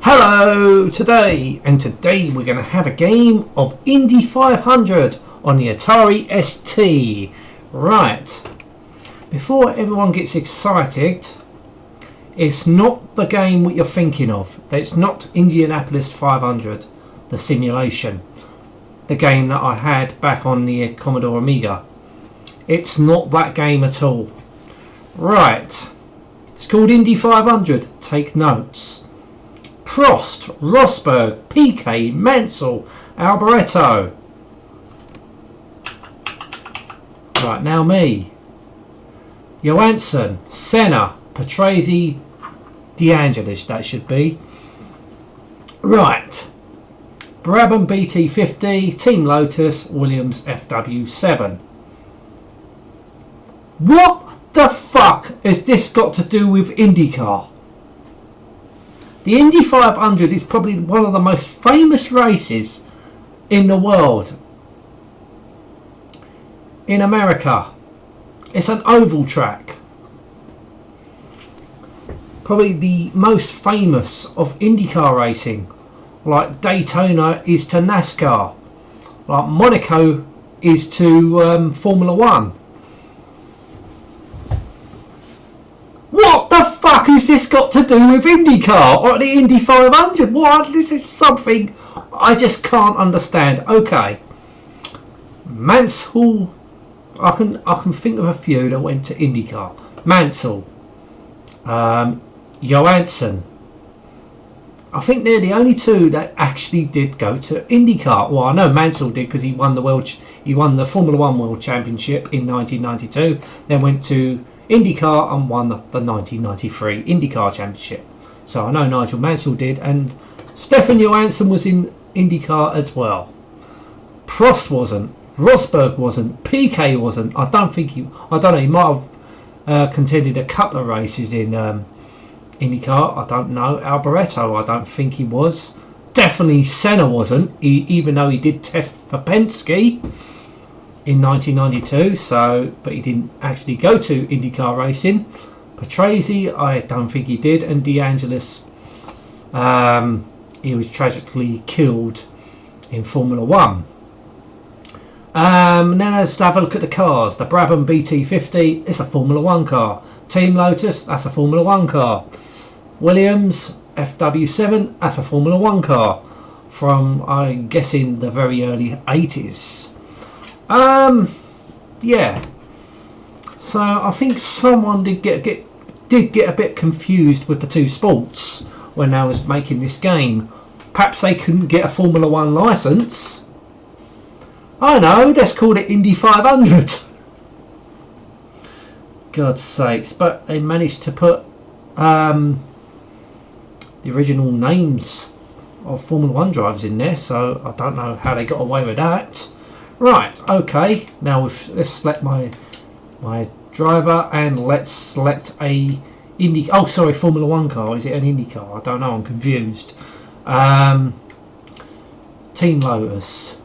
Hello today, and today we're going to have a game of Indy 500 on the Atari ST. Right, before everyone gets excited, it's not the game what you're thinking of. It's not Indianapolis 500, the simulation, the game that I had back on the Commodore Amiga. It's not that game at all. Right, it's called Indy 500. Take notes. Prost, Rosberg, PK, Mansell, Alboreto. Right, now me. Johansson, Senna, Patrese, DeAngelis, that should be. Right. Brabham BT50, Team Lotus, Williams FW7. What the fuck has this got to do with IndyCar? The Indy 500 is probably one of the most famous races in the world. In America. It's an oval track. Probably the most famous of IndyCar racing. Like Daytona is to NASCAR. Like Monaco is to Formula One. What the fuck has this got to do with IndyCar or the Indy 500? What? This is something I just can't understand. Okay, Mansell. I can think of a few that went to IndyCar. Mansell, Johansson. I think they're the only two that actually did go to IndyCar. Well, I know Mansell did because he won the Formula One World Championship in 1992. Then went to IndyCar and won the 1993 IndyCar Championship. So I know Nigel Mansell did, and Stefan Johansson was in IndyCar as well. Prost wasn't, Rosberg wasn't, PK wasn't. I don't know. He might have contended a couple of races in IndyCar. I don't know. Alboreto, I don't think he was. Definitely Senna wasn't. Even though he did test for Penske in 1992, but he didn't actually go to IndyCar racing. Patrese, I don't think he did, and DeAngelis, he was tragically killed in Formula One. Then let's have a look at the cars. The Brabham BT50, it's a Formula One car. Team Lotus, that's a Formula One car. Williams FW7, that's a Formula One car from, I'm guessing, the very early 80s. Yeah. So I think someone did get a bit confused with the two sports when I was making this game. Perhaps they couldn't get a Formula One license. I know. Let's call it Indy 500. God's sakes! But they managed to put the original names of Formula One drivers in there. So I don't know how they got away with that. Right, okay, now let's select my driver and let's select a Formula One car. Is it an Indy car? I don't know, I'm confused. Team Lotus.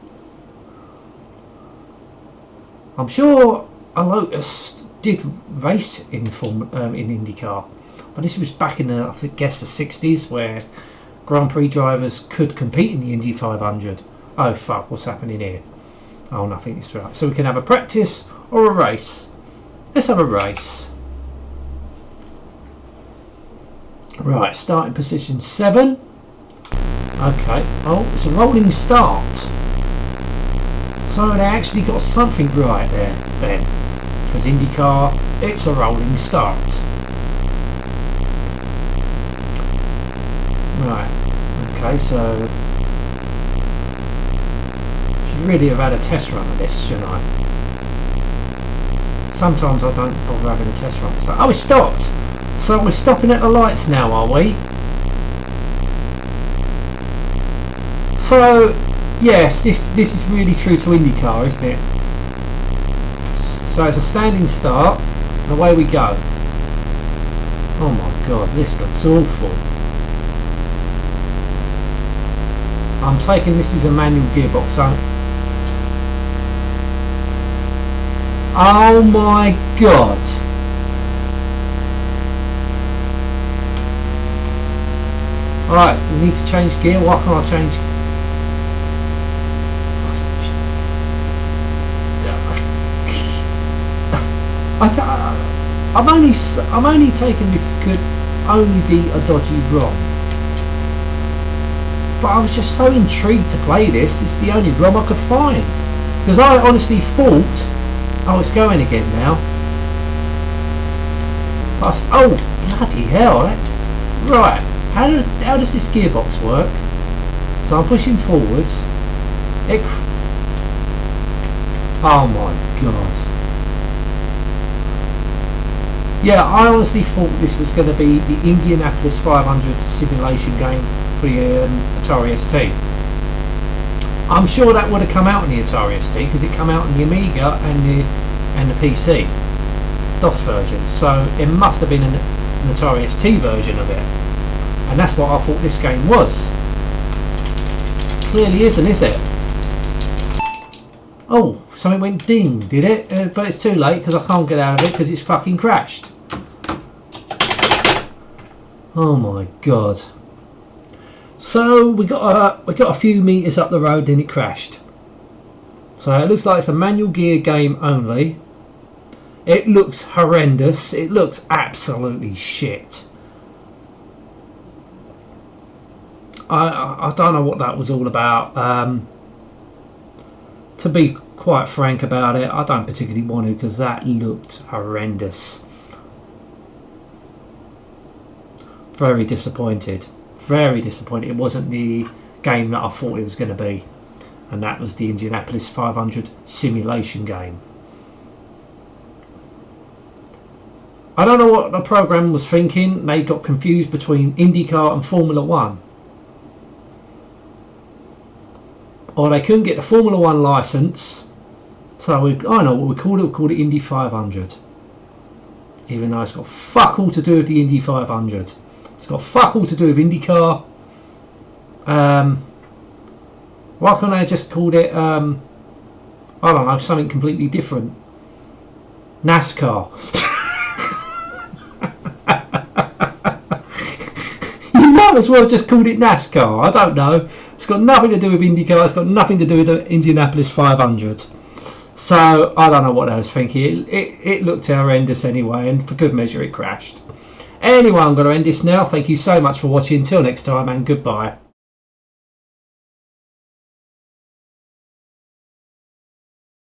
I'm sure a Lotus did race in IndyCar, but this was back in the 60s where Grand Prix drivers could compete in the Indy 500. Oh fuck, what's happening here? Oh, nothing is right. So we can have a practice or a race. Let's have a race. Right, starting position 7. Okay. Oh, it's a rolling start. So they actually got something right there then. Because IndyCar, it's a rolling start. Right. Okay, so really have had a test run of this, shouldn't I? Sometimes I don't bother having a test run. So, oh, it stopped. So we're stopping at the lights now, are we? So yes, this is really true to IndyCar, isn't it? So it's a standing start, and away we go. Oh my god, this looks awful. I'm taking this as a manual gearbox, so oh my god. Alright, we need to change gear. Why can't I change? I'm only taking this could only be a dodgy ROM. But I was just so intrigued to play this. It's the only ROM I could find. Because I honestly thought, oh, it's going again now. Oh, bloody hell. Right, how does this gearbox work? So I'm pushing forwards. Oh my god. Yeah, I honestly thought this was going to be the Indianapolis 500 simulation game for the Atari ST. I'm sure that would have come out on the Atari ST because it came out on the Amiga and the PC DOS version. So it must have been an Atari ST version of it, and that's what I thought this game was. Clearly isn't, is it? Oh, something went ding, did it? But it's too late because I can't get out of it because it's fucking crashed. Oh my god. So we got a few meters up the road, then it crashed. So it looks like it's a manual gear game only. It looks horrendous. It looks absolutely shit. I don't know what that was all about. To be quite frank about it, I don't particularly want to because that looked horrendous. Very disappointed. Very disappointed. It wasn't the game that I thought it was going to be, and that was the Indianapolis 500 simulation game. I don't know what the program was thinking. They got confused between IndyCar and Formula 1. Or they couldn't get the Formula 1 license, so I know what we called it. We called it Indy 500. Even though it's got fuck all to do with the Indy 500. It's got fuck all to do with IndyCar. Why can't I just called it, I don't know, something completely different? NASCAR. You might as well just called it NASCAR. I don't know. It's got nothing to do with IndyCar. It's got nothing to do with the Indianapolis 500. So I don't know what I was thinking. It looked horrendous anyway, and for good measure it crashed. Anyway, I'm going to end this now. Thank you so much for watching. Until next time, and goodbye.